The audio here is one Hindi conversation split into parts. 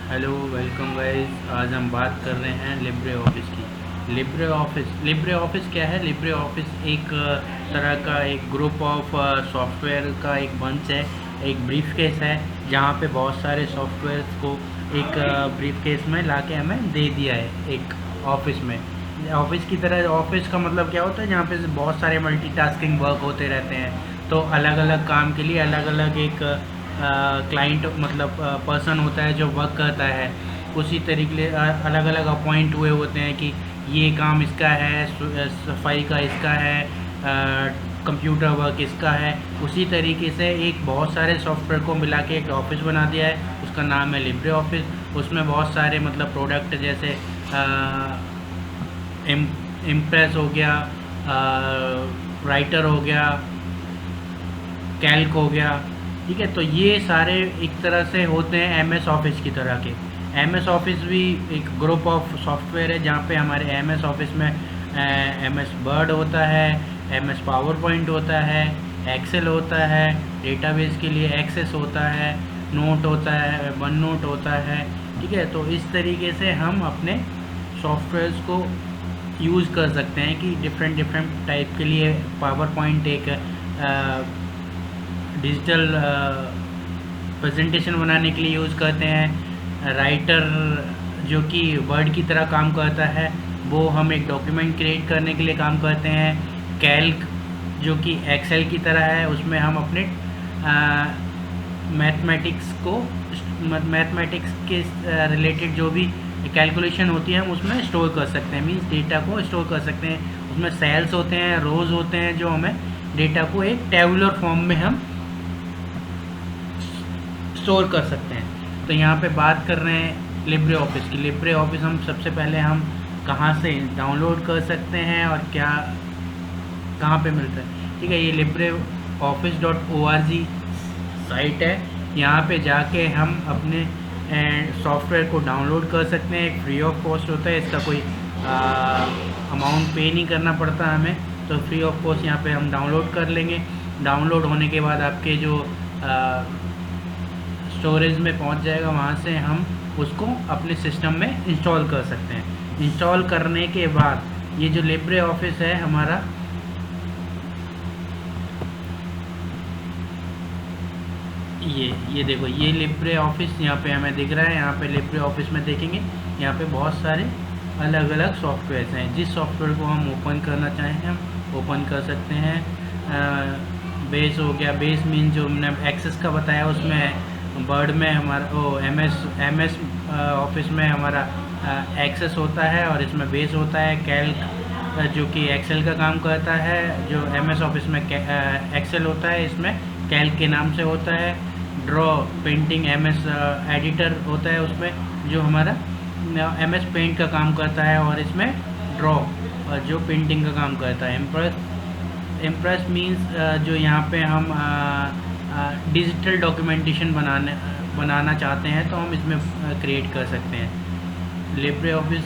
Hello, welcome guys. आज हम बात कर रहे हैं लिब्रे ऑफिस की। लिब्रे ऑफिस क्या है? लिब्रे ऑफिस एक तरह का एक ग्रुप ऑफ सॉफ्टवेयर का एक बंच है, एक ब्रीफ केस है, जहाँ पे बहुत सारे सॉफ्टवेयर्स को एक ब्रीफ केस में लाके हमें दे दिया है एक ऑफिस में। ऑफिस की तरह, ऑफिस का मतलब क्या होता है? जहाँ पे बहुत सारे मल्टीटास्किंग वर्क होते रहते हैं, तो अलग अलग काम के लिए अलग अलग एक क्लाइंट मतलब पर्सन होता है जो वर्क करता है। उसी तरीके अलग अलग अपॉइंट हुए होते हैं कि ये काम इसका है, सफाई का इसका है, कंप्यूटर वर्क इसका है। उसी तरीके से एक बहुत सारे सॉफ्टवेयर को मिला के एक ऑफिस बना दिया है, उसका नाम है लिब्रे ऑफिस। उसमें बहुत सारे मतलब प्रोडक्ट जैसे इम्प्रेस हो गया, राइटर हो गया, कैल्क हो गया। ठीक है, तो ये सारे एक तरह से होते हैं एमएस ऑफिस की तरह के। एमएस ऑफिस भी एक ग्रुप ऑफ सॉफ्टवेयर है, जहाँ पे हमारे एमएस ऑफिस में एमएस वर्ड होता है, एमएस पावर पॉइंट होता है, एक्सेल होता है, डेटाबेस के लिए एक्सेस होता है, नोट होता है, वन नोट होता है। ठीक है, तो इस तरीके से हम अपने सॉफ्टवेयर्स को यूज़ कर सकते हैं कि डिफरेंट डिफरेंट टाइप के लिए। पावर पॉइंट एक डिजिटल प्रेजेंटेशन बनाने के लिए यूज़ करते हैं। राइटर जो कि वर्ड की तरह काम करता है, वो हम एक डॉक्यूमेंट क्रिएट करने के लिए काम करते हैं। कैल्क जो कि एक्सेल की तरह है, उसमें हम अपने मैथमेटिक्स के रिलेटेड जो भी कैलकुलेशन होती है हम उसमें स्टोर कर सकते हैं, मींस डेटा को स्टोर कर सकते हैं। उसमें सेल्स होते हैं, रोज़ होते हैं, जो हमें डेटा को एक टेबुलर फॉर्म में हम स्टोर कर सकते हैं। तो यहाँ पे बात कर रहे हैं लिब्रे ऑफिस की। लिब्रे ऑफिस हम सबसे पहले हम कहाँ से डाउनलोड कर सकते हैं और क्या कहाँ पे मिलता है? ठीक है, ये लिब्रे office.org साइट है। यहाँ पे जाके हम अपने सॉफ्टवेयर को डाउनलोड कर सकते हैं। एक फ्री ऑफ कॉस्ट होता है, इसका कोई अमाउंट पे नहीं करना पड़ता हमें, तो फ्री ऑफ कॉस्ट यहाँ पे हम डाउनलोड कर लेंगे। डाउनलोड होने के बाद आपके जो स्टोरेज में पहुंच जाएगा, वहाँ से हम उसको अपने सिस्टम में इंस्टॉल कर सकते हैं। इंस्टॉल करने के बाद ये जो लिब्रे ऑफिस है हमारा, ये देखो, ये लिब्रे ऑफिस यहाँ पे हमें दिख रहा है। यहाँ पे लिब्रे ऑफिस में देखेंगे, यहाँ पे बहुत सारे अलग अलग सॉफ्टवेयर हैं। जिस सॉफ्टवेयर को हम ओपन करना चाहें हम ओपन कर सकते हैं। बेस हो गया, बेस मीन जो हमने एक्सेस का बताया, उसमें वर्ड में हमारा एमएस ऑफिस में हमारा एक्सेस होता है, और इसमें बेस होता है। कैल्क जो कि एक्सेल का काम करता है, जो एमएस ऑफिस में एक्सेल होता है, इसमें कैल्क के नाम से होता है। ड्रॉ पेंटिंग एमएस एडिटर होता है, उसमें जो हमारा एमएस पेंट का काम करता है, और इसमें ड्रॉ जो पेंटिंग का काम करता है। इम्प्रेस मीन्स जो यहाँ पे हम डिजिटल डॉक्यूमेंटेशन बनाना चाहते हैं, तो हम इसमें क्रिएट कर सकते हैं। लिब्रे ऑफिस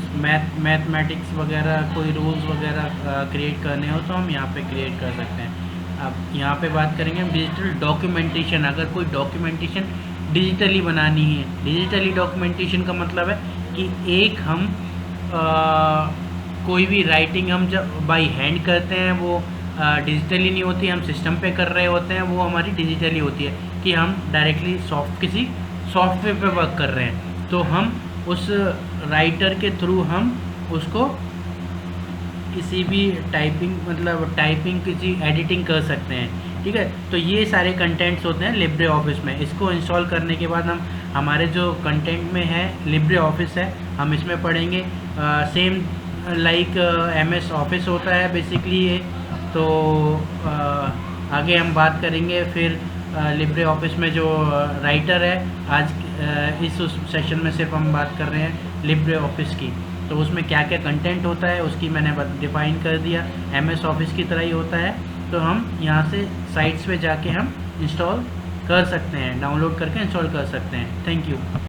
मैथमेटिक्स वगैरह कोई रूल्स वगैरह क्रिएट करने हो तो हम यहाँ पे क्रिएट कर सकते हैं। अब यहाँ पे बात करेंगे हम डिजिटल डॉक्यूमेंटेशन। अगर कोई डॉक्यूमेंटेशन डिजिटली बनानी है, डिजिटली डॉक्यूमेंटेशन का मतलब है कि एक हम कोई भी राइटिंग हम जब बाई हैंड करते हैं, वो डिजिटली नहीं होती, हम सिस्टम पे कर रहे होते हैं, वो हमारी डिजिटली होती है कि हम डायरेक्टली किसी सॉफ्टवेयर पे वर्क कर रहे हैं। तो हम उस राइटर के थ्रू हम उसको किसी भी टाइपिंग किसी एडिटिंग कर सकते हैं। ठीक है, तो ये सारे कंटेंट्स होते हैं लिब्रे ऑफिस में। इसको इंस्टॉल करने के बाद हम हमारे जो कंटेंट में है लिब्रे ऑफिस है, हम इसमें पढ़ेंगे। सेम लाइक एमएस ऑफिस होता है बेसिकली ये। तो आगे हम बात करेंगे फिर लिब्रे ऑफिस में जो राइटर है। आज इस सेशन में सिर्फ हम बात कर रहे हैं लिब्रे ऑफिस की, तो उसमें क्या क्या कंटेंट होता है उसकी मैंने डिफ़ाइन कर दिया। एमएस ऑफिस की तरह ही होता है, तो हम यहाँ से साइट्स पे जाके हम इंस्टॉल कर सकते हैं, डाउनलोड करके इंस्टॉल कर सकते हैं। Thank you.